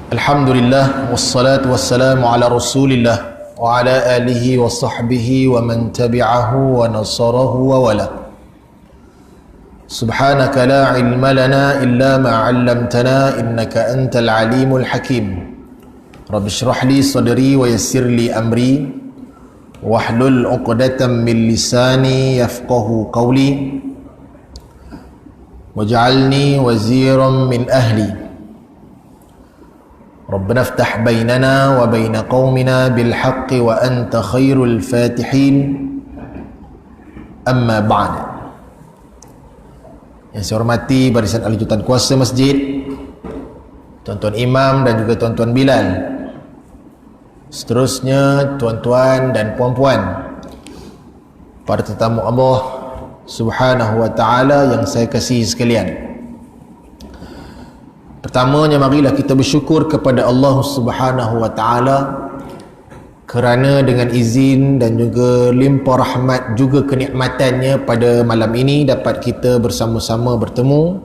Alhamdulillah wassalatu wassalamu ala Rasulillah wa ala alihi wa sahbihi wa man tabi'ahu wa nasarahu wa wala. Subhanaka la ilma lana illa ma 'allamtana innaka antal alimul hakim. Rabbi shrah li sadri wa yassir li amri wahlul 'uqdatam min lisani yafqahu qawli waj'alni waziran min ahli. ربنا افتح بيننا وبين قومنا بالحق وأنت خير الفاتحين أما بعد. Yang saya hormati barisan ahli jutaan kuasa masjid, tuan-tuan imam dan juga tuan-tuan Bilal, seterusnya tuan-tuan dan puan-puan, para tetamu Allah Subhanahu wa ta'ala yang saya kasihi sekalian. Pertamanya, marilah kita bersyukur kepada Allah Subhanahu wa ta'ala kerana dengan izin dan juga limpah rahmat juga kenikmatannya pada malam ini dapat kita bersama-sama bertemu.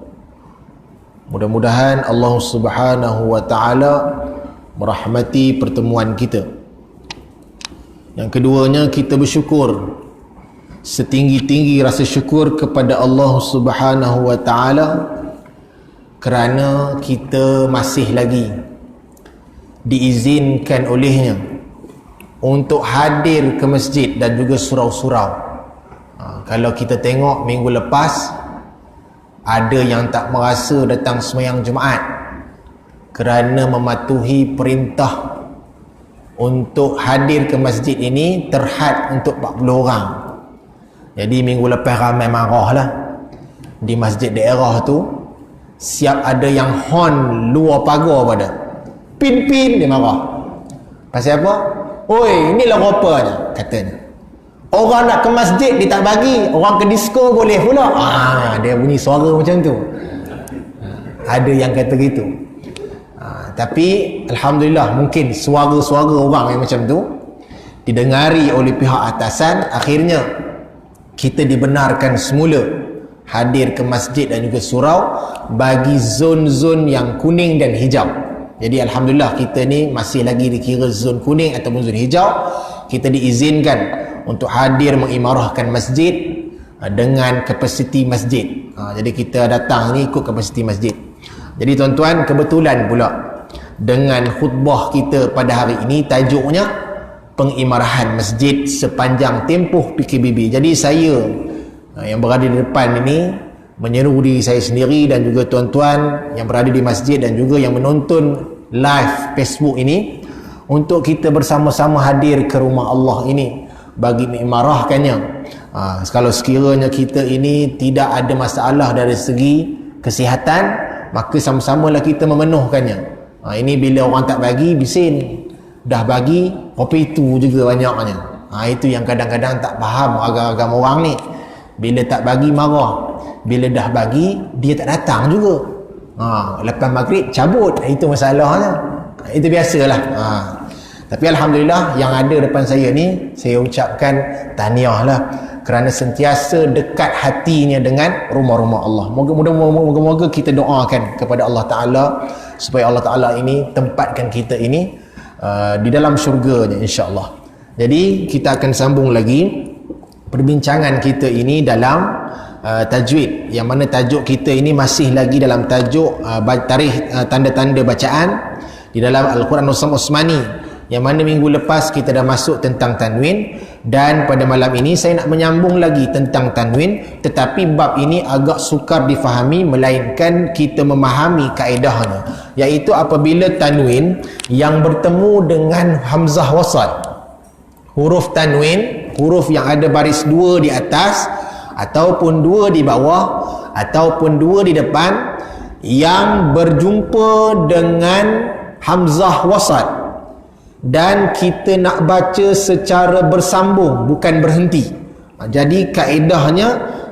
Mudah-mudahan Allah Subhanahu wa ta'ala merahmati pertemuan kita. Yang keduanya, kita bersyukur setinggi-tinggi rasa syukur kepada Allah Subhanahu wa ta'ala kerana kita masih lagi diizinkan olehnya untuk hadir ke masjid dan juga surau-surau. Kalau kita tengok minggu lepas, ada yang tak merasa datang sembahyang Jumaat kerana mematuhi perintah untuk hadir ke masjid ini terhad untuk 40 orang. Jadi minggu lepas ramai marah lah di masjid daerah tu. Siap ada yang hon luar pagar pada pin-pin, dia marah. Pasal apa? Oi, inilah rupanya, katanya. Orang nak ke masjid dia tak bagi, orang ke disco boleh pula. Dia bunyi suara macam tu. Ada yang kata gitu. Tapi alhamdulillah, mungkin suara-suara orang yang macam tu didengari oleh pihak atasan. Akhirnya kita dibenarkan semula hadir ke masjid dan juga surau bagi zon-zon yang kuning dan hijau. Jadi alhamdulillah, kita ni masih lagi dikira zon kuning ataupun zon hijau. Kita diizinkan untuk hadir mengimarahkan masjid dengan kapasiti masjid. Jadi kita datang ni ikut kapasiti masjid. Jadi tuan-tuan, kebetulan pula dengan khutbah kita pada hari ini tajuknya pengimarahan masjid sepanjang tempoh PKBB. Jadi saya yang berada di depan ini menyeru diri saya sendiri dan juga tuan-tuan yang berada di masjid dan juga yang menonton live Facebook ini untuk kita bersama-sama hadir ke rumah Allah ini bagi mengimarahkannya. Kalau sekiranya kita ini tidak ada masalah dari segi kesihatan, maka sama-samalah kita memenuhkannya. Ini bila orang tak bagi, bising. Dah bagi, kopi itu juga banyaknya. Itu yang kadang-kadang tak faham agama-agama orang ni. Bila tak bagi marah, bila dah bagi dia tak datang juga. Lepas maghrib cabut, itu masalahnya. Itu biasalah. Tapi alhamdulillah, yang ada depan saya ni, saya ucapkan tahniah lah kerana sentiasa dekat hatinya dengan rumah-rumah Allah. Moga-moga kita doakan kepada Allah Ta'ala supaya Allah Ta'ala ini tempatkan kita ini di dalam syurganya, insya-Allah. Jadi kita akan sambung lagi perbincangan kita ini dalam tajwid, yang mana tajuk kita ini masih lagi dalam tajuk tarikh tanda-tanda bacaan di dalam Al-Quran Usmani, yang mana minggu lepas kita dah masuk tentang tanwin, dan pada malam ini saya nak menyambung lagi tentang tanwin, tetapi bab ini agak sukar difahami melainkan kita memahami kaedahnya, iaitu apabila tanwin yang bertemu dengan hamzah wasal, huruf tanwin, huruf yang ada baris 2 di atas ataupun 2 di bawah ataupun 2 di depan, yang berjumpa dengan hamzah wasal dan kita nak baca secara bersambung, bukan berhenti. Jadi kaedahnya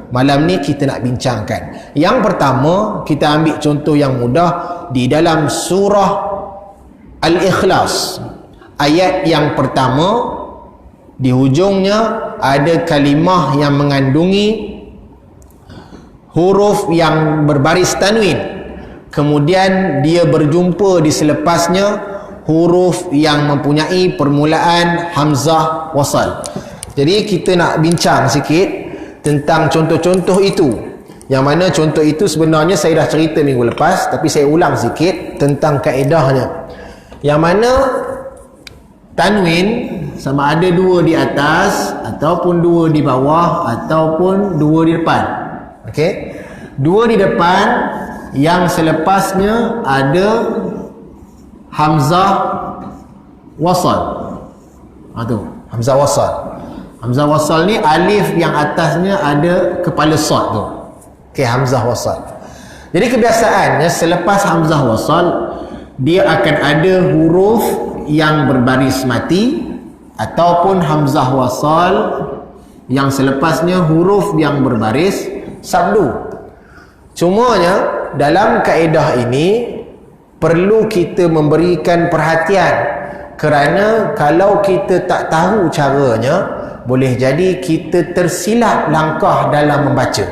malam ni kita nak bincangkan. Yang pertama, kita ambil contoh yang mudah di dalam surah Al-Ikhlas, ayat yang pertama. Di hujungnya ada kalimah yang mengandungi huruf yang berbaris tanwin. kemudian dia berjumpa di selepasnya huruf yang mempunyai permulaan hamzah wasal. Jadi kita nak bincang sikit tentang contoh-contoh itu, yang mana contoh itu sebenarnya saya dah cerita minggu lepas, tapi saya ulang sikit tentang kaedahnya, yang mana tanwin sama ada dua di atas ataupun dua di bawah ataupun dua di depan. Okey, dua di depan yang selepasnya ada hamzah wasal. Tu hamzah wasal. Hamzah wasal ni alif yang atasnya ada kepala sad tu. Okey, hamzah wasal. Jadi kebiasaannya selepas hamzah wasal dia akan ada huruf yang berbaris mati ataupun hamzah wasal yang selepasnya huruf yang berbaris sabdu. Cumanya dalam kaedah ini perlu kita memberikan perhatian, kerana kalau kita tak tahu caranya, boleh jadi kita tersilap langkah dalam membaca.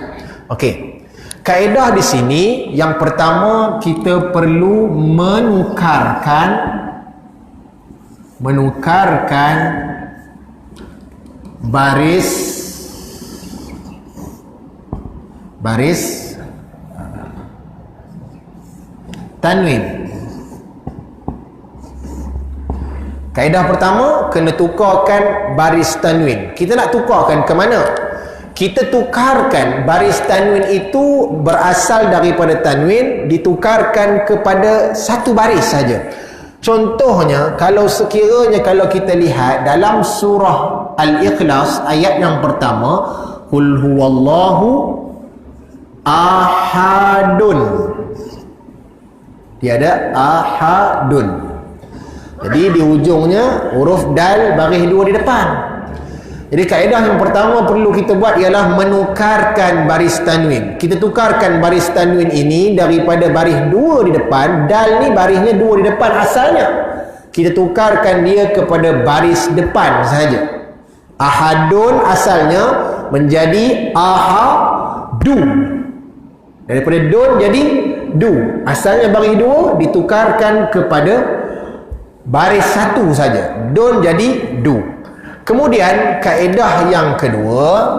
Okey, kaedah di sini yang pertama kita perlu menukarkan baris tanwin. Kaedah pertama, kena tukarkan baris tanwin. Kita nak tukarkan ke mana? Kita tukarkan baris tanwin itu berasal daripada tanwin, ditukarkan kepada satu baris saja. Contohnya, kalau sekiranya kalau kita lihat dalam surah Al-Ikhlas ayat yang pertama, Qul huwallahu ahadun. Dia ada ahadun. Jadi di ujungnya huruf dal baris dua di depan. Jadi kaedah yang pertama perlu kita buat ialah menukarkan baris tanwin. Kita tukarkan baris tanwin ini daripada baris dua di depan, dal ni barisnya dua di depan asalnya. Kita tukarkan dia kepada baris depan saja. Ahadun asalnya menjadi ahadu. Daripada dun jadi du. Asalnya baris dua ditukarkan kepada baris satu saja. Dun jadi du. Kemudian kaedah yang kedua,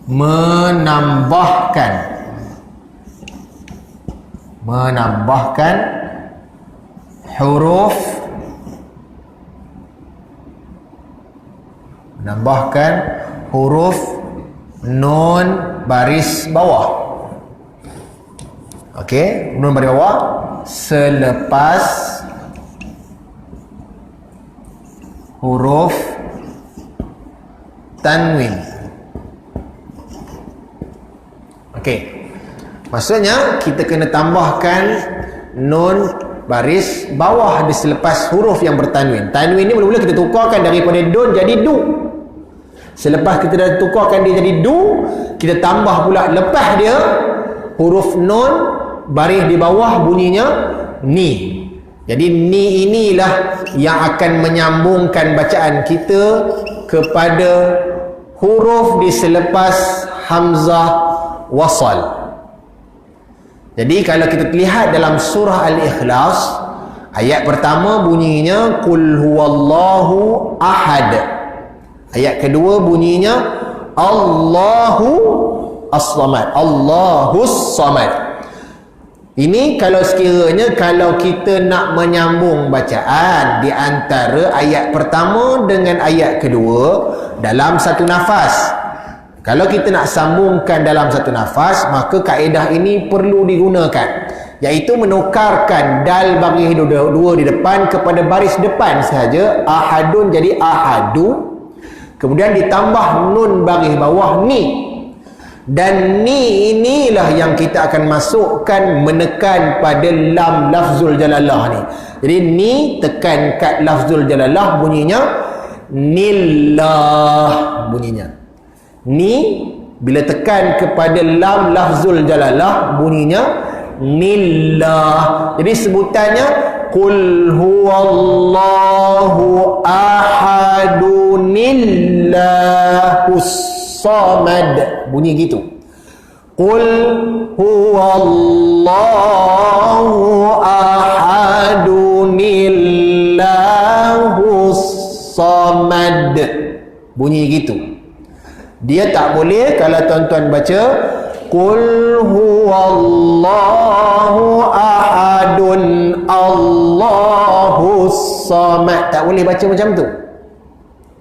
menambahkan huruf nun baris bawah. Okey, nun baris bawah selepas huruf tanwin. Okey, maksudnya kita kena tambahkan nun baris bawah di selepas huruf yang bertanwin. Tanwin ni mula-mula kita tukarkan daripada dun jadi du. Selepas kita dah tukarkan dia jadi du, kita tambah pula lepas dia huruf nun baris di bawah bunyinya ni. Jadi ni inilah yang akan menyambungkan bacaan kita kepada huruf di selepas hamzah wasal. Jadi kalau kita lihat dalam surah Al-Ikhlas, ayat pertama bunyinya Qul huwallahu ahad. Ayat kedua bunyinya Allahu as-samad. Allahus samad. Ini kalau sekiranya kalau kita nak menyambung bacaan di antara ayat pertama dengan ayat kedua dalam satu nafas. Kalau kita nak sambungkan dalam satu nafas, maka kaedah ini perlu digunakan, iaitu menukarkan dal baris dua di depan kepada baris depan saja. Ahadun jadi ahadu. Kemudian ditambah nun baris bawah ni. Dan ni inilah yang kita akan masukkan menekan pada lam lafzul jalalah ni. Jadi ni tekan kat lafzul jalalah bunyinya nillah bunyinya. Ni bila tekan kepada lam lafzul jalalah bunyinya nillah. Jadi sebutannya Qul huwallahu ahadunillahus samad. Bunyi gitu. Qul huwallahu ahadunillahus samad. Bunyi gitu. Dia tak boleh kalau tuan-tuan baca Qul huwallahu ahadun Allahus samad. Tak boleh baca macam tu.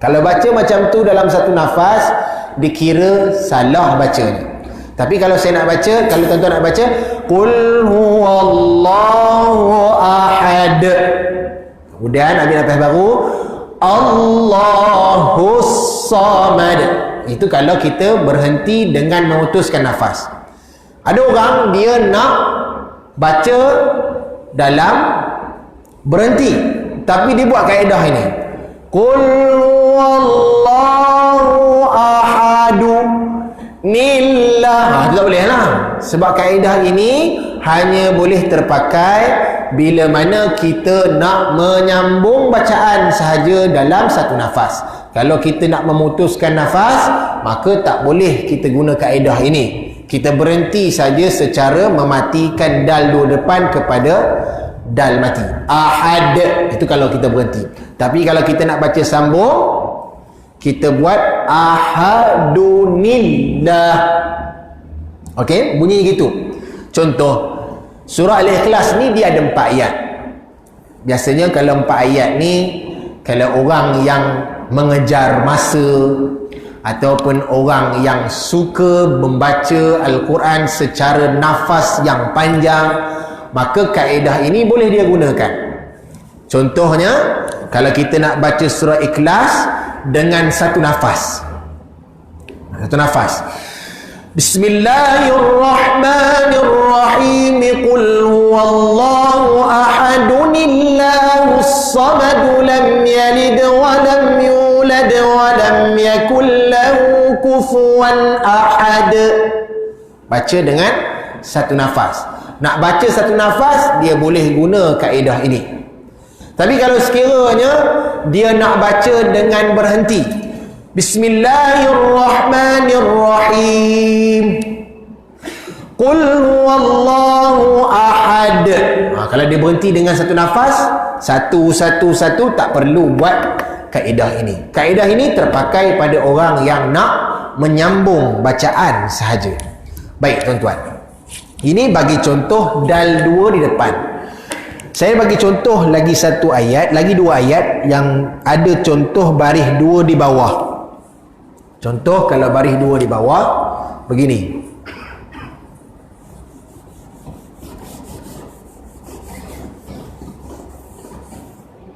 Kalau baca macam tu dalam satu nafas, dikira salah bacanya. Tapi kalau saya nak baca, kalau tuan-tuan nak baca Qul huwallahu ahad, kemudian ambil nafas baru Allahus samad. Itu kalau kita berhenti dengan memutuskan nafas. Ada orang dia nak baca dalam berhenti, tapi dia buat kaedah ini. Qul huwallahu ahadu nillah. Itu tak boleh lah. Sebab kaedah ini hanya boleh terpakai bila mana kita nak menyambung bacaan sahaja dalam satu nafas. Kalau kita nak memutuskan nafas, maka tak boleh kita guna kaedah ini. Kita berhenti saja secara mematikan dal dua depan kepada dal mati. Ahad, itu kalau kita berhenti. Tapi kalau kita nak baca sambung, kita buat ahadunillah. Okey, bunyi gitu. Contoh, surah Al-Ikhlas ni dia ada 4 ayat. Biasanya kalau 4 ayat ni, kalau orang yang mengejar masa ataupun orang yang suka membaca Al-Quran secara nafas yang panjang, maka kaedah ini boleh dia gunakan. Contohnya, kalau kita nak baca surah Ikhlas dengan satu nafas. Bismillahirrahmanirrahim. Qul huwallahu ahadunillahus samad lam yalid wa lam yulad wa lam yakul lahu kufuwan ahad. Baca dengan satu nafas. Nak baca satu nafas, dia boleh guna kaedah ini. Tapi kalau sekiranya dia nak baca dengan berhenti, Bismillahirrahmanirrahim, Qul huwallahu ahad. Kalau dia berhenti dengan satu nafas, satu tak perlu buat kaedah ini. Kaedah ini terpakai pada orang yang nak menyambung bacaan sahaja. Baik tuan-tuan, ini bagi contoh dal 2 di depan. Saya bagi contoh lagi 2 ayat yang ada contoh baris 2 di bawah. Contoh kalau baris 2 di bawah begini.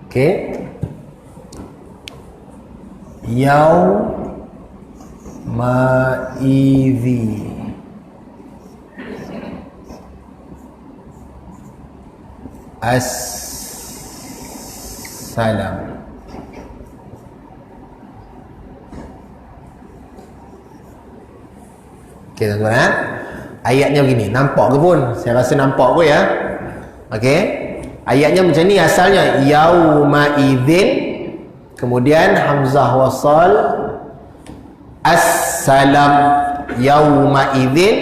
Okey. Yauma'idzi Assalam. Okey tuan-tuan, ayatnya begini. Nampak ke pun? Saya rasa nampak pun ya. Okey. Ayatnya macam ni asalnya. Yaumaidzin, kemudian hamzah wasal, assalam. Yaumaidzin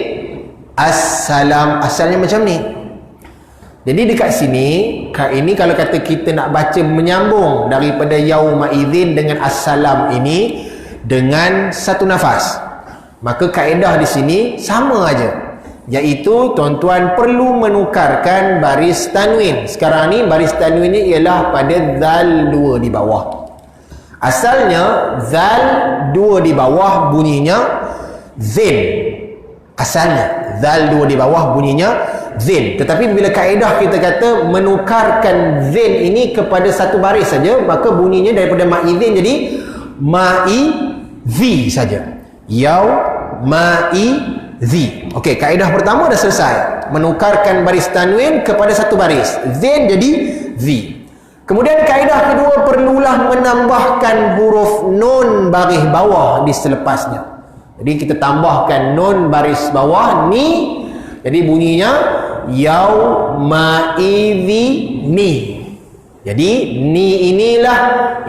assalam. Asalnya macam ni. Jadi dekat sini, ini kalau kata kita nak baca menyambung daripada yaumaidzin dengan assalam ini dengan satu nafas, maka kaedah di sini sama aja, iaitu tuan-tuan perlu menukarkan baris tanwin. Sekarang ni baris tanwinnya ialah pada zal 2 di bawah. Asalnya zal 2 di bawah bunyinya zin. Asalnya zal 2 di bawah bunyinya zin. Tetapi bila kaedah kita kata menukarkan zin ini kepada satu baris saja, maka bunyinya daripada ma'idzin jadi ma'i-zi saja. Yaumaizi. Okey, kaedah pertama dah selesai. Menukarkan baris tanwin kepada satu baris. Zin jadi zi. Kemudian kaedah kedua, perlulah menambahkan huruf nun baris bawah di selepasnya. Jadi kita tambahkan nun baris bawah ni. Jadi bunyinya yaumaizi ni. Jadi ni inilah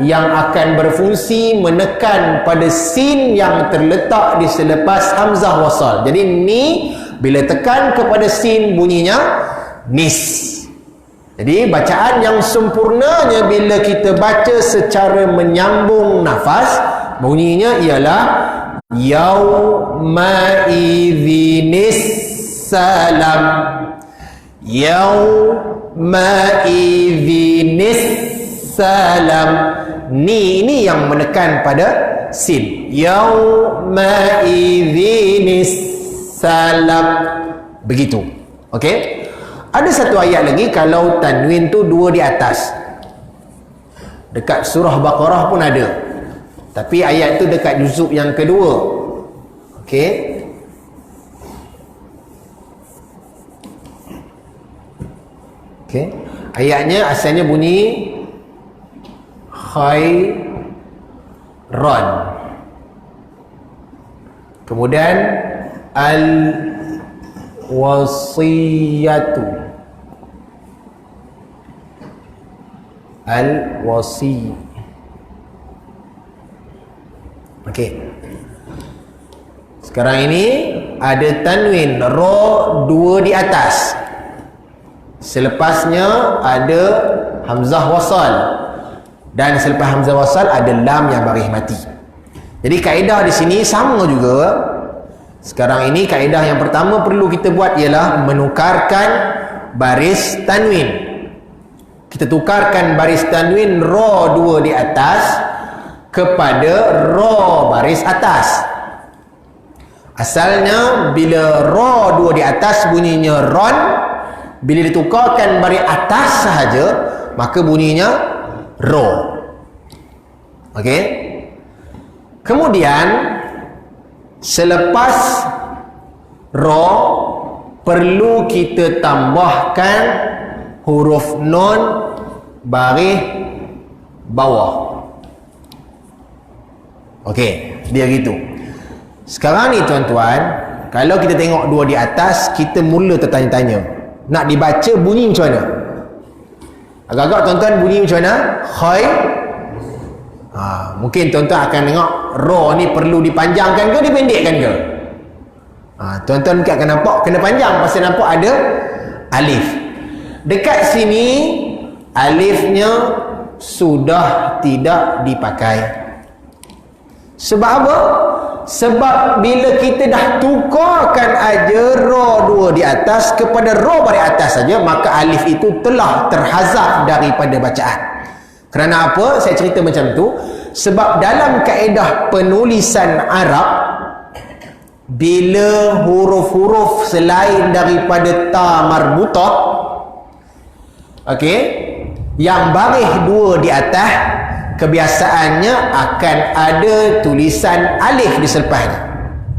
yang akan berfungsi menekan pada sin yang terletak di selepas hamzah wasal. Jadi ni Bila tekan kepada sin, bunyinya nis. Jadi bacaan yang sempurnanya bila kita baca secara menyambung nafas, bunyinya ialah yauma idzinis salam, yauma idzinis salam. Ni yang menekan pada sin. Yauma idzinis salam. Begitu. Okey? Ada satu ayat lagi kalau tanwin tu dua di atas. Dekat surah Baqarah pun ada. Tapi ayat tu dekat juzuk yang kedua. Okey. Okey. Ayatnya asalnya bunyi khairan. Kemudian al-wasiyatu. Al-wasi. Okey. Sekarang ini ada tanwin ra dua di atas. Selepasnya ada hamzah wasal. Dan selepas hamzah wasal ada lam yang baris mati. Jadi kaedah di sini sama juga. Sekarang ini kaedah yang pertama perlu kita buat ialah menukarkan baris tanwin. Kita tukarkan baris tanwin ra dua di atas kepada ra baris atas. Asalnya bila ra dua di atas bunyinya ron, bila ditukarkan baris atas sahaja maka bunyinya ro. Okey? Kemudian selepas ra perlu kita tambahkan huruf nun baris bawah. Okey, dia gitu. Sekarang ni tuan-tuan, kalau kita tengok dua di atas, kita mula tertanya-tanya, nak dibaca bunyi macam mana? Agak-agak tuan-tuan bunyi macam mana? Khai. Mungkin tuan-tuan akan tengok ra ni perlu dipanjangkan ke dipendekkan ke? Tuan-tuan mungkin akan nampak kena panjang pasal nampak ada alif. Dekat sini alifnya sudah tidak dipakai. Sebab apa? Sebab bila kita dah tukarkan aja ra dua di atas kepada ra baris atas saja, maka alif itu telah terhazaf daripada bacaan. Kerana apa saya cerita macam tu? Sebab dalam kaedah penulisan Arab, bila huruf-huruf selain daripada ta marbutah, okey, yang baris dua di atas, kebiasaannya akan ada tulisan alif di selepasnya.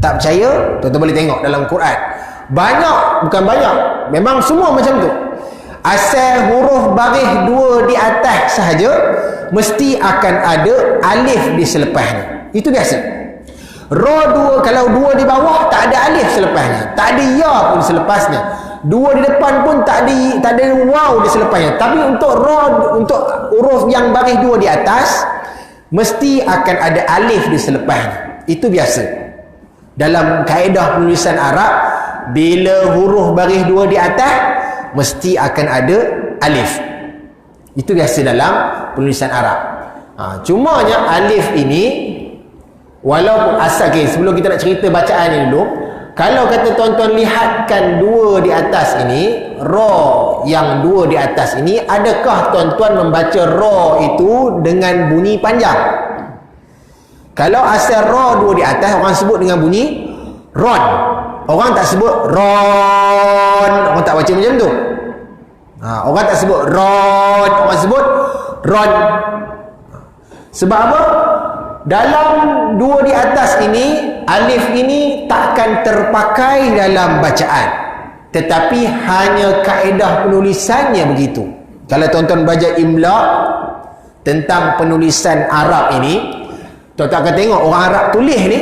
Tak percaya? Tuan-tuan boleh tengok dalam Quran. Banyak, bukan banyak, memang semua macam tu. Asal huruf baris dua di atas sahaja, mesti akan ada alif di selepasnya. Itu biasa. Ra dua, kalau dua di bawah tak ada alif selepasnya, tak ada ya pun selepasnya. Dua di depan pun tak ada waw di selepasnya. Tapi untuk ra, untuk huruf yang baris dua di atas, mesti akan ada alif di selepasnya. Itu biasa. Dalam kaedah penulisan Arab, bila huruf baris dua di atas, mesti akan ada alif. Itu biasa dalam penulisan Arab. Cumanya alif ini, walaupun asal, okay, sebelum kita nak cerita bacaan ni dulu, kalau kata tuan-tuan lihatkan dua di atas ini, ra yang dua di atas ini, adakah tuan-tuan membaca ra itu dengan bunyi panjang? Kalau asal ra dua di atas, orang sebut dengan bunyi ron. Orang tak sebut ron, orang tak baca macam tu. Orang tak sebut ron, orang sebut ron. Sebab apa? Dalam dua di atas ini, alif ini takkan terpakai dalam bacaan, tetapi hanya kaedah penulisannya begitu. Kalau tuan-tuan baca imla tentang penulisan Arab ini, tuan-tuan akan tengok orang Arab tulis ni,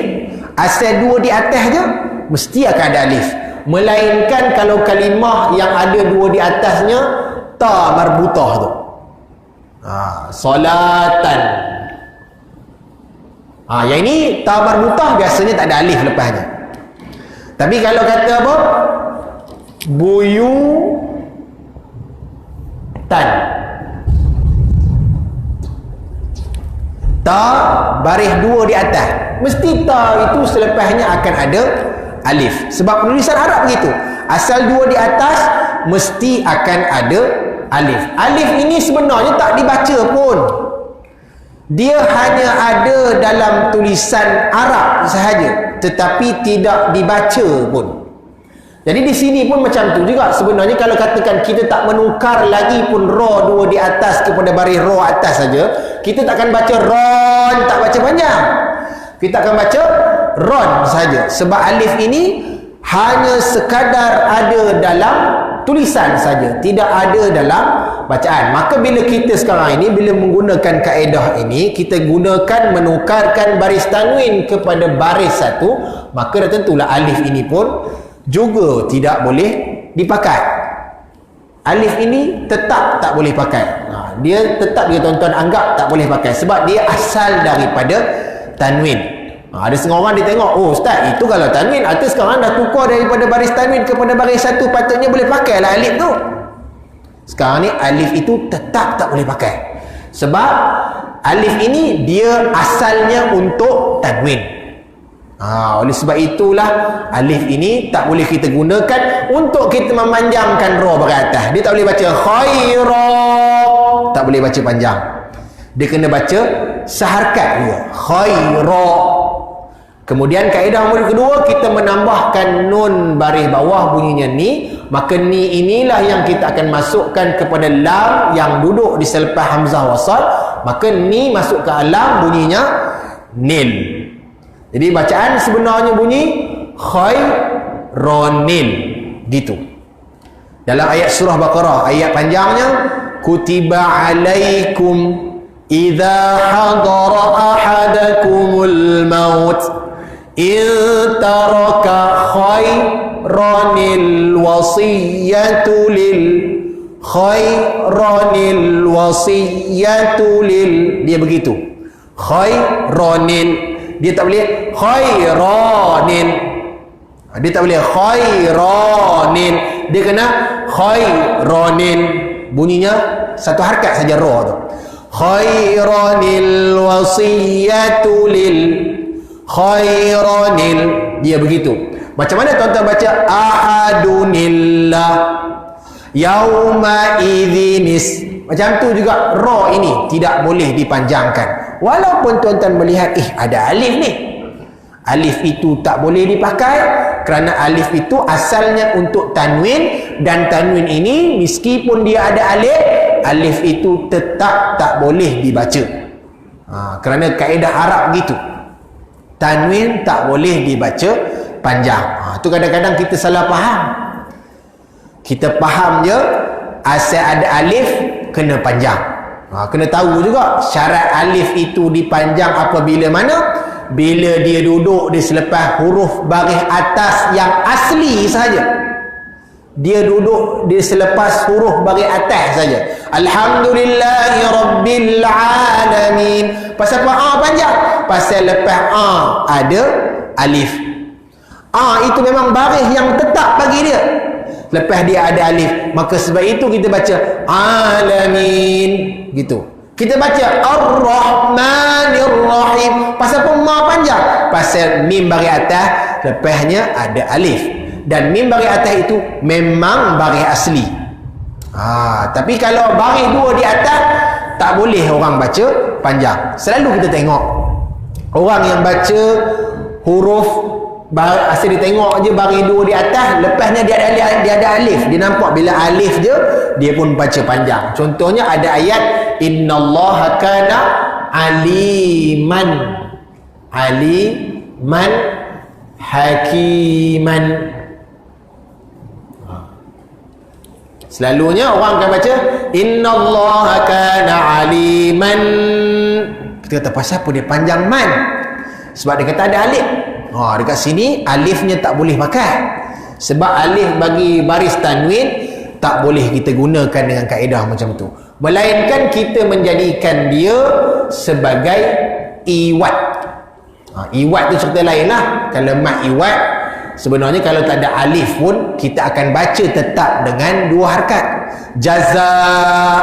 asal dua di atas je mesti akan ada alif. Melainkan kalau kalimah yang ada dua di atasnya ta marbutah tu, solatan. Yang ini ta marbutah biasanya tak ada alif lepasnya. Tapi kalau kata apa? Buyutan. Ta baris dua di atas. Mesti ta itu selepasnya akan ada alif. Sebab penulisan Arab begitu. Asal dua di atas mesti akan ada alif. Alif ini sebenarnya tak dibaca pun. Dia hanya ada dalam tulisan Arab sahaja, tetapi tidak dibaca pun. Jadi di sini pun macam tu juga. Sebenarnya kalau katakan kita tak menukar lagi pun ra dua di atas kepada baris ra atas saja, kita tak akan baca ron, tak baca panjang. Kita akan baca ron saja. Sebab alif ini hanya sekadar ada dalam tulisan saja, tidak ada dalam bacaan. Maka bila kita sekarang ini, bila menggunakan kaedah ini, kita gunakan menukarkan baris tanwin kepada baris satu, maka dah tentulah alif ini pun juga tidak boleh dipakai. Alif ini tetap tak boleh pakai. Dia tetap, dia tuan-tuan anggap tak boleh pakai sebab dia asal daripada tanwin. Ada setengah orang dia tengok, oh ustaz, itu kalau tanwin, artinya sekarang dah tukar daripada baris tanwin kepada baris satu, patutnya boleh pakai lah alif tu. Sekarang ni alif itu tetap tak boleh pakai sebab alif ini dia asalnya untuk tanwin. Oleh sebab itulah alif ini tak boleh kita gunakan untuk kita memanjangkan ra bagi atas. Dia tak boleh baca khaira, tak boleh baca panjang. Dia kena baca seharkat juga, khaira. Kemudian kaedah nombor kedua, kita menambahkan nun baris bawah bunyinya ni. Maka ni inilah yang kita akan masukkan kepada lam yang duduk di selepas hamzah wasal. Maka ni masuk ke lam bunyinya nil. Jadi bacaan sebenarnya bunyi khaironil gitu. Dalam ayat surah Baqarah, ayat panjangnya, kutiba alaikum idza hadara ahadakumul maut in taraka khaironil wasiyatu lil khaironil wasiyatu lil. Dia begitu, khaironil. Dia tak boleh khairanin. Dia tak boleh khairanin. Dia kena khairanin. Bunyinya satu harkat saja ra tu. Khairanil wasiyatu lil khairanil. Dia begitu. Macam mana tuan-tuan baca ahadunillah yauma idhinis. Macam tu juga ra ini tidak boleh dipanjangkan. Walaupun tuan-tuan melihat ada alif ni. Alif itu tak boleh dipakai kerana alif itu asalnya untuk tanwin, dan tanwin ini meskipun dia ada alif, alif itu tetap tak boleh dibaca. Kerana kaedah Arab begitu. Tanwin tak boleh dibaca panjang. Tu kadang-kadang kita salah faham. Kita faham je asal ada alif kena panjang. Kena tahu juga syarat alif itu dipanjang apabila mana? Bila dia duduk di selepas huruf baris atas yang asli saja. Dia duduk di selepas huruf baris atas saja. Alhamdulillahi Rabbil Alamin. Pasal apa A panjang? Pasal lepas A ada alif. A itu memang baris yang tetap bagi dia. Lepas dia ada alif, maka sebab itu kita baca alamin gitu. Kita baca ar-rahmanir rahim. Pasal apa ma panjang? Pasal mim baris atas, lepasnya ada alif. Dan mim baris atas itu memang baris asli. Tapi kalau baris dua di atas, tak boleh orang baca panjang. Selalu kita tengok orang yang baca huruf asyik dia tengok je baris dua di atas, lepasnya dia ada alif. Dia nampak bila alif je dia pun baca panjang. Contohnya ada ayat innallaha kana aliman hakiman. Selalunya orang akan baca innallaha kana aliman. Kita kata pasal apa dia panjang man? Sebab dia kata ada alif. Dekat sini alifnya tak boleh pakai. Sebab alif bagi baris tanwin tak boleh kita gunakan dengan kaedah macam tu. Melainkan kita menjadikan dia sebagai iwat. Iwat tu cerita lain lah. Kalau mat iwat, Sebenarnya kalau tak ada alif pun kita akan baca tetap dengan dua harakat. Jazaa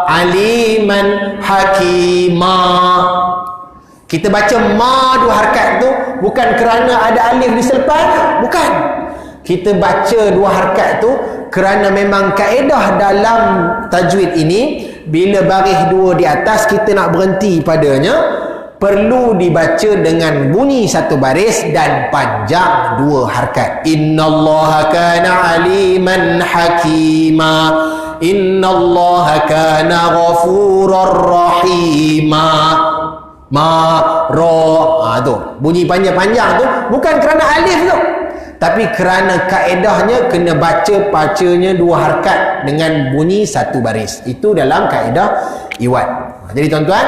aliman hakima. Kita baca ma dua harakat tu bukan kerana ada alif di selepas, bukan. Kita baca dua harakat tu kerana memang kaedah dalam tajwid ini, bila baris dua di atas kita nak berhenti padanya, perlu dibaca dengan bunyi satu baris dan panjang dua harakat. Innallaha kana aliman hakima. Innallaha kana ghafurur rahima. Ma ra, tu bunyi panjang-panjang tu bukan kerana alif tu, tapi kerana kaedahnya kena bacanya dua harakat dengan bunyi satu baris. Itu dalam kaedah iwad. Jadi tuan-tuan,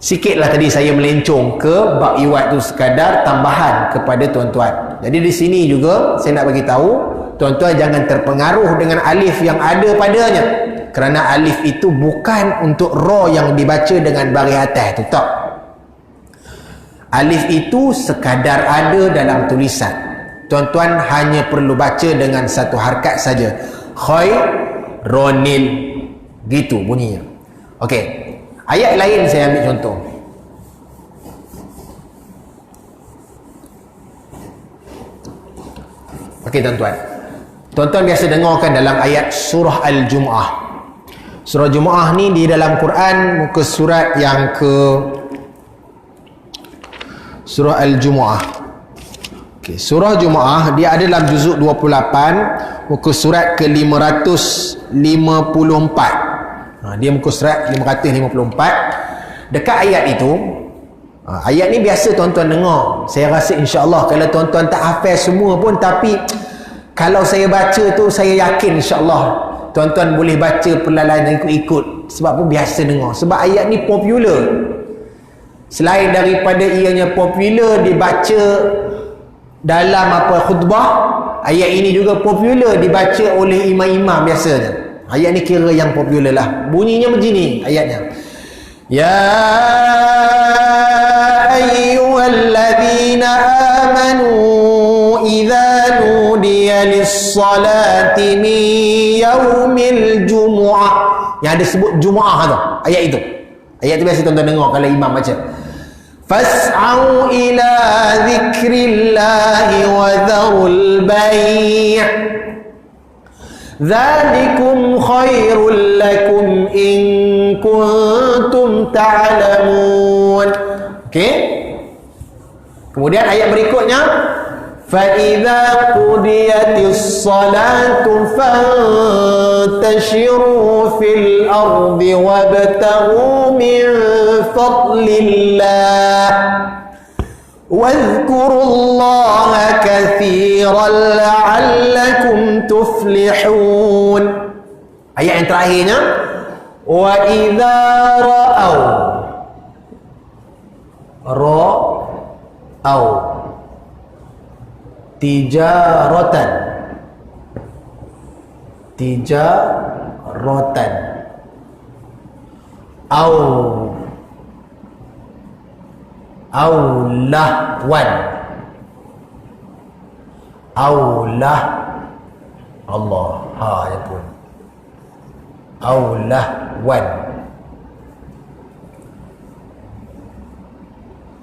sikitlah tadi saya melencong ke bab iwad tu sekadar tambahan kepada tuan-tuan. Jadi di sini juga saya nak bagi tahu tuan-tuan jangan terpengaruh dengan alif yang ada padanya, kerana alif itu bukan untuk ra yang dibaca dengan baris atas tu, tak. Alif itu sekadar ada dalam tulisan. Tuan-tuan hanya perlu baca dengan satu harakat saja. Khaironil, gitu bunyinya. Okey, ayat lain saya ambil contoh. Okey tuan-tuan, tuan-tuan biasa dengarkan dalam ayat surah Al-Jumu'ah. Surah Jumu'ah ni di dalam Quran muka surat yang ke surah Al-Jumu'ah. Okay, surah Jumu'ah dia ada dalam juzuk 28 muka surat ke 554. Dia muka surat 554. Dekat ayat itu, ayat ni biasa tuan-tuan dengar. Saya rasa insya-Allah kalau tuan-tuan tak hafal semua pun, tapi kalau saya baca tu saya yakin insya-Allah tuan-tuan boleh baca perlahan ikut-ikut, sebab pun biasa dengar. Sebab ayat ni popular. Selain daripada ianya popular dibaca dalam khutbah, ayat ini juga popular dibaca oleh imam-imam biasanya. Ayat ni kira yang popular lah. Bunyinya begini ayatnya. Ya ayyuhalladzina amanu idza nudiya lis-salati min yaumil jumu'ah. Yang ada sebut Jumu'ah tu, ayat itu. Ayat tu biasa tuan-tuan dengar kalau imam baca. Fas'au ila dzikrillahi wa dharul bai'. Dzalikum khairul lakum in kuntum ta'lamun. Okey? Kemudian ayat berikutnya, fa idza qudiyatis salatu fantashiru fil ardi wabtaghu min fadlillah wadhkurullaha katsiran la'allakum tuflihun. Ayat yang terakhirnya, wa idza ra'au tijaratan au lahwan Allah ya pun au lahwan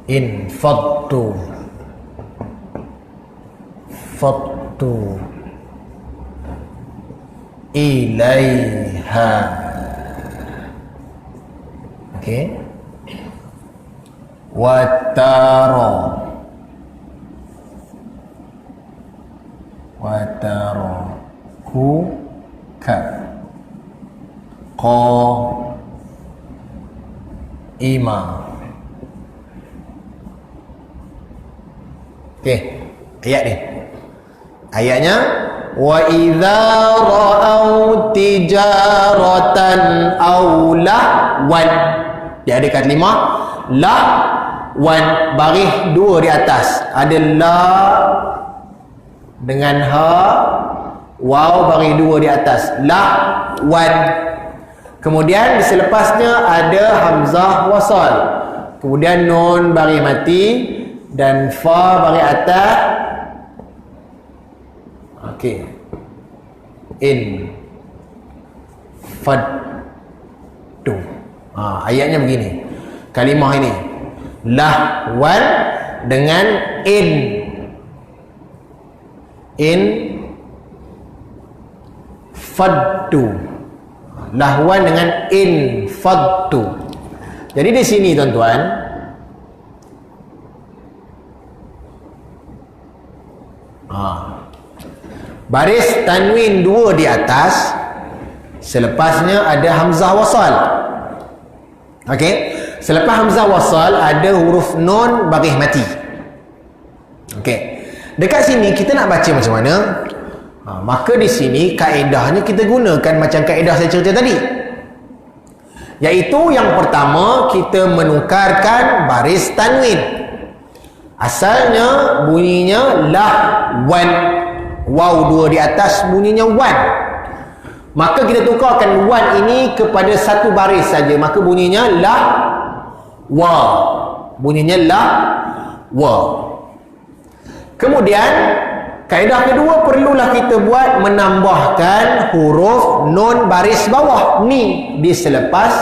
in fadtu ilaiha. Okey, wataro ka ima. Okey, ayat ni. Ayatnya, wa idza ra'au tijaratan aw lahwan. Dia ada kalimah lahwan, baris dua di atas. Ada la dengan ha, waw baris dua di atas. Lahwan. Kemudian selepasnya ada hamzah wasal. Kemudian nun baris mati dan fa baris atas Okey. In faddu. Ayatnya begini. Kalimah ini lahwan dengan in faddu. Lahwan dengan in faddu. Jadi di sini tuan-tuan, baris tanwin 2 di atas, selepasnya ada hamzah wasal. Okey, selepas hamzah wasal ada huruf nun baris mati. Okey, dekat sini kita nak baca macam mana? Maka di sini kaedahnya kita gunakan macam kaedah saya cerita tadi, iaitu yang pertama kita menukarkan baris tanwin. Asalnya bunyinya lah wan, waw 2 di atas bunyinya wan. Maka kita tukarkan wan ini kepada satu baris saja, maka bunyinya lah wa. Bunyinya lah wa. Kemudian kaedah kedua perlulah kita buat menambahkan huruf nun baris bawah ni di selepas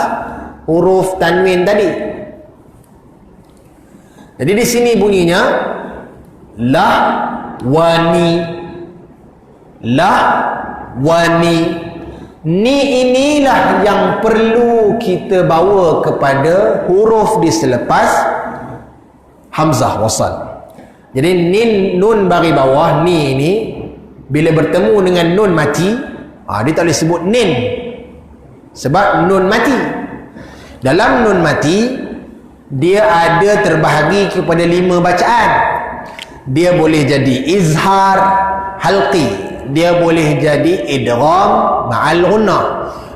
huruf tanwin tadi. Jadi di sini bunyinya lah wani, lah wani. Ni inilah yang perlu kita bawa kepada huruf di selepas hamzah wasal. Jadi nun bagi bawah ni ini bila bertemu dengan nun mati, dia tak boleh sebut nin, sebab nun mati. Dalam nun mati dia ada terbahagi kepada 5 bacaan. Dia boleh jadi izhar halqi, dia boleh jadi idgham ma'al ghunnah,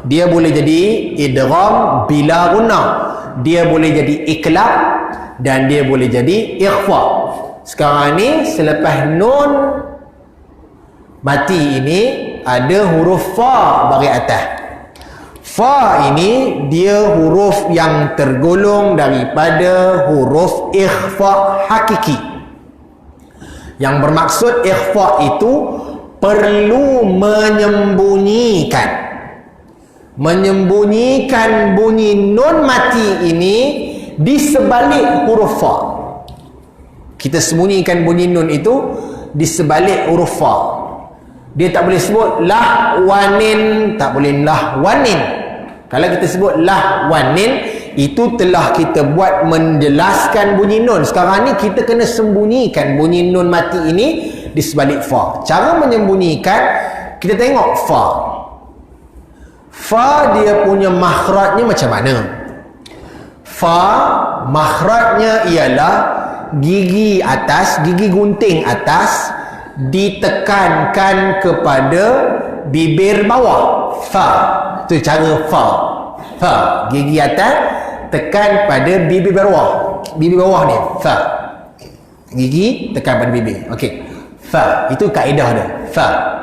dia boleh jadi idgham bila ghunnah, dia boleh jadi iqlab, dan dia boleh jadi ikhfa. Sekarang ni selepas nun mati ini ada huruf fa bagi atas. Fa ini dia huruf yang tergolong daripada huruf ikhfa hakiki, yang bermaksud ikhfa itu perlu menyembunyikan bunyi nun mati ini di sebalik huruf fa. Kita sembunyikan bunyi nun itu di sebalik huruf fa. Dia tak boleh sebut lah wanin, tak boleh lah wanin. Kalau kita sebut lah wanin, itu telah kita buat menjelaskan bunyi nun. Sekarang ni kita kena sembunyikan bunyi nun mati ini di sebalik fa. Cara menyembunyikan, kita tengok fa. Fa dia punya makhrajnya macam mana? Fa makhrajnya ialah gigi atas, gigi gunting atas ditekankan kepada bibir bawah. Fa. Itu cara fa. Fa. Gigi atas tekan pada bibir bawah. Bibir bawah ni. Fa. Gigi tekan pada bibir. Okey. Fa. Itu kaedah dia. Fa.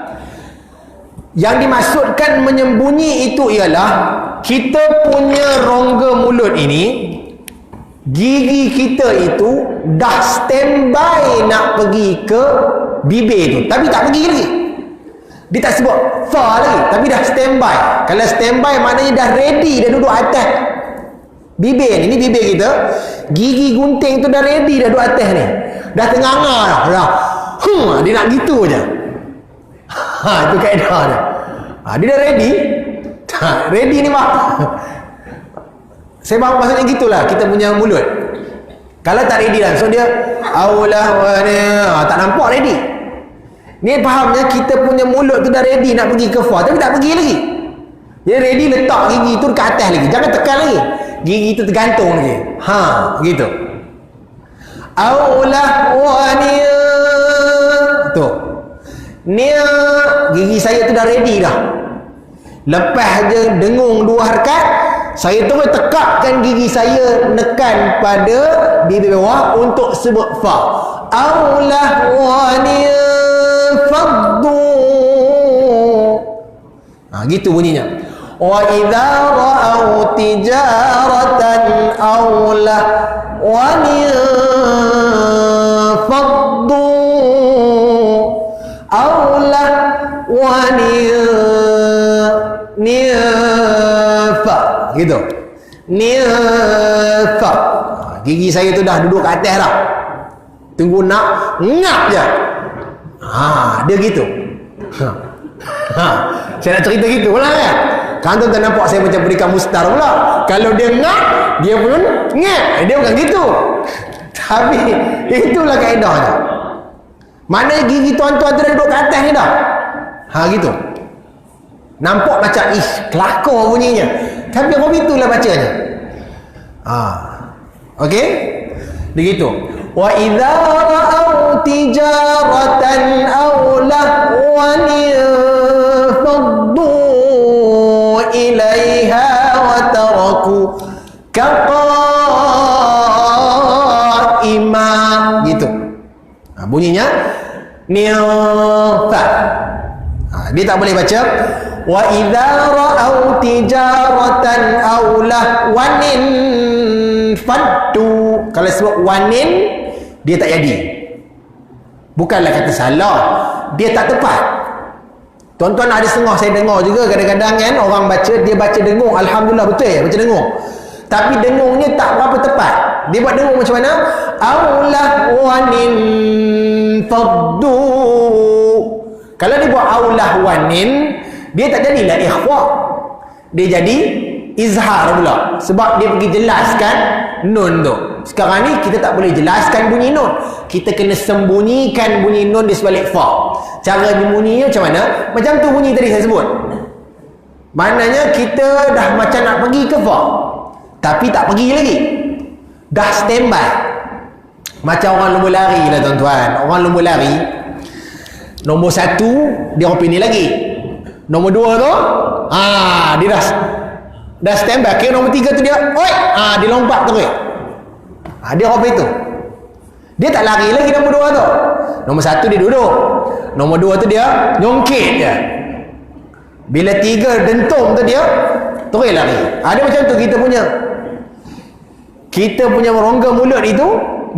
Yang dimaksudkan menyembunyi itu ialah kita punya rongga mulut ini, gigi kita itu dah standby nak pergi ke bibir tu, tapi tak pergi lagi. Dia tak sebut fa lagi, tapi dah standby. Kalau standby maknanya dah ready, dah duduk atas bibir ni. Ini bibir kita, gigi gunting tu dah ready, dah duduk atas ni, dah tengah-tengah dah. Dia nak gitu je. Itu kaedah dia. Dia dah ready. Ready ni mak. Saya faham maksudnya gitulah kita punya mulut. Kalau tak ready langsung dia aulah tak nampak ready. Ni fahamnya kita punya mulut tu dah ready nak pergi ke fa, tapi tak pergi lagi. Dia ready letak gigi tu dekat atas lagi. Jangan tekan lagi. Gigi tu tergantung lagi. Begitu. Aulah tu. Nia, gigi saya tu dah ready dah. Lepas je dengung 2 harakat, saya terus tekakkan gigi saya nekan pada bibir bawah untuk sebut fa. Aulah wani faddu. Gitu bunyinya. Wa idza ra'au tijaratan aulah wani faddu. Aulah wa nifa gitu. Nifa. Gigi saya tu dah duduk kat atas dah. Tunggu nak ngap je. Dia gitu. Saya nak cerita gitu pula kan. Kan tuan nampak saya macam berikan mustar pula. Kalau dia ngap, dia pun ngap. Dia bukan gitu. Tapi itulah kaedahnya. Mana gigi tuan-tuan tu dah duduk kat atas ni dah. Gitu. Nampak macam kelakar bunyinya. Tapi apa itulah bacanya. Okey? Begitu. Wa idza ra'aw tijaratan aw lahwan faddu ilaiha wa taraku qa'ima gitu. Bunyinya nifa. Dia tak boleh baca wa idza ra'aw tijaratan aw lahwan faddu. Kalau sebut wanin, dia tak jadi. Bukanlah kata salah, dia tak tepat. Tuan-tuan ada setengah saya dengar juga kadang-kadang kan orang baca, dia baca dengung, alhamdulillah betul ya baca dengung. Tapi dengungnya tak berapa tepat. Dia buat dengung macam mana? Aulah wanin faddu. Kalau dia buat aulah wanin, dia tak jadilah ikhfa. Dia jadi izhar pula. Sebab dia pergi jelaskan nun tu. Sekarang ni kita tak boleh jelaskan bunyi nun. Kita kena sembunyikan bunyi nun di sebalik fa. Cara bunyinya macam mana? Macam tu bunyi tadi saya sebut. Maknanya kita dah macam nak pergi ke fa, tapi tak pergi lagi. Dah standby. Macam orang lumba lari lah tuan-tuan. Orang lumba lari, nombor 1 dia orang pilih lagi. Nombor 2 tu dia dah standby. Kira nombor 3 tu dia dia lompat terus. Dia orang itu. Dia tak lari lagi nombor 2 tu. Nombor 1 dia duduk. Nombor 2 tu dia nyongkit je. Bila 3 dentum tu dia terus lari. Dia macam tu kita punya rongga mulut itu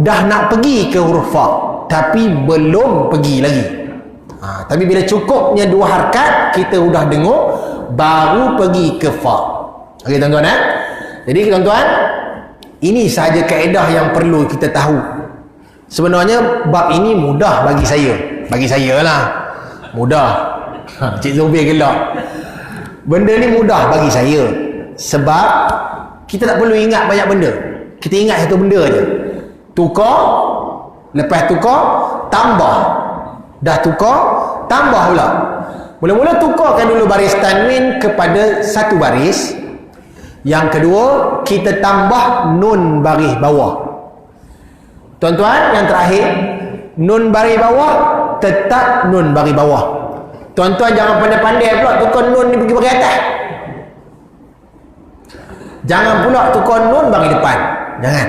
dah nak pergi ke huruf fa, tapi belum pergi lagi. Tapi bila cukupnya 2 harakat, kita sudah dengar, baru pergi ke fa. Okey tuan-tuan Jadi tuan-tuan, ini sahaja kaedah yang perlu kita tahu. Sebenarnya bab ini mudah bagi saya. Bagi saya lah. Mudah. Cik Zubir gelak. Benda ni mudah bagi saya. Sebab kita tak perlu ingat banyak benda. Kita ingat satu benda je. Tukar, lepas tukar, tambah. Dah tukar, tambah pula. Mula-mula tukarkan dulu baris tanwin kepada satu baris. Yang kedua, kita tambah nun baris bawah. Tuan-tuan, yang terakhir, nun baris bawah tetap nun baris bawah. Tuan-tuan jangan pandai-pandai pula tukar nun ni pergi baris atas. Jangan pula tukar nun baris depan. Jangan.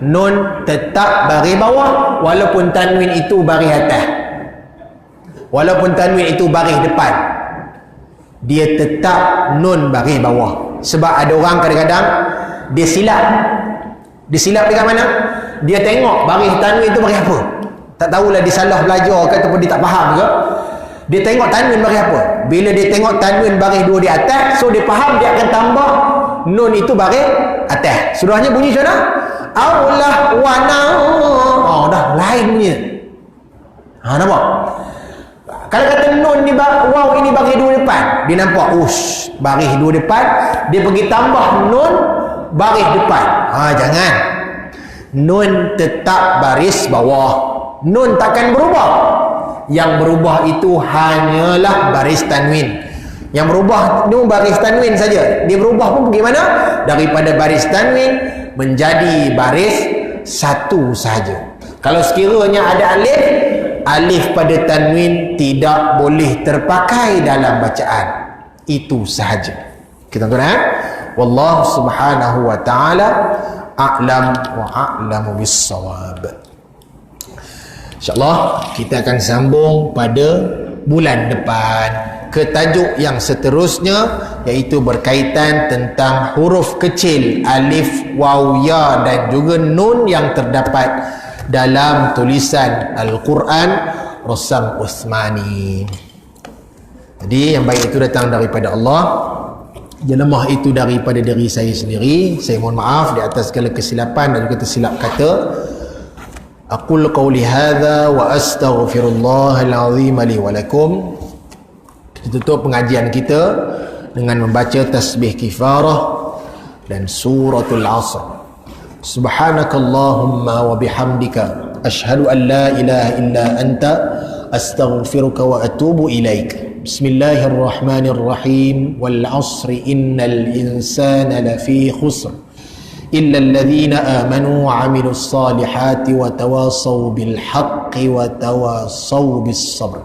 Nun tetap baris bawah walaupun tanwin itu baris atas. Walaupun tanwin itu baris depan, dia tetap nun baris bawah. Sebab ada orang kadang-kadang dia silap. Dia silap dekat mana? Dia tengok baris tanwin itu baris apa. Tak tahulah dia salah belajar ke ataupun dia tak faham ke. Dia tengok tanwin baris apa. Bila dia tengok tanwin baris 2 di atas, so dia faham dia akan tambah nun itu baris atas. Sudahnya bunyi macam mana? Allah wana. Dah lain bunyi. Nampak? Kalau kata nun ni waw ini baris 2 depan, dia nampak baris 2 depan, dia pergi tambah nun baris depan. Jangan. Nun tetap baris bawah. Nun takkan berubah. Yang berubah itu hanyalah baris tanwin. Yang berubah nun baris tanwin saja. Dia berubah pun pergi mana? Daripada baris tanwin menjadi baris 1 saja. Kalau sekiranya ada alif pada tanwin tidak boleh terpakai dalam bacaan. Itu sahaja. Kita tuan wallahu subhanahu wa ta'ala a'lam wa a'lamu bis-shawab. InsyaAllah kita akan sambung pada bulan depan ke tajuk yang seterusnya, iaitu berkaitan tentang huruf kecil alif, waw, ya dan juga nun yang terdapat dalam tulisan Al-Quran Rasam Uthmani. Jadi yang baik itu datang daripada Allah, yang lemah itu daripada diri saya sendiri. Saya mohon maaf di atas segala kesilapan dan juga tersilap kata. Aqul qawli hadha wa astaghfirullahal azim li wa lakum. Kita tutup pengajian kita dengan membaca tasbih kifarah dan suratul asr. Subhanakallahumma wa bihamdika ashhadu an la ilaha illa anta astaghfiruka wa atubu ilaik. Bismillahirrahmanirrahim. Wal asri innal insana lafi khusr illa alladhina amanu wa amilus salihati wa tawasaw bil haqqi wa tawasaw bis sabr.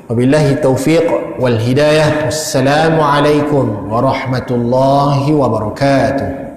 Wabillahi taufiq wal hidayah. Wassalamu alaikum warahmatullahi wabarakatuh.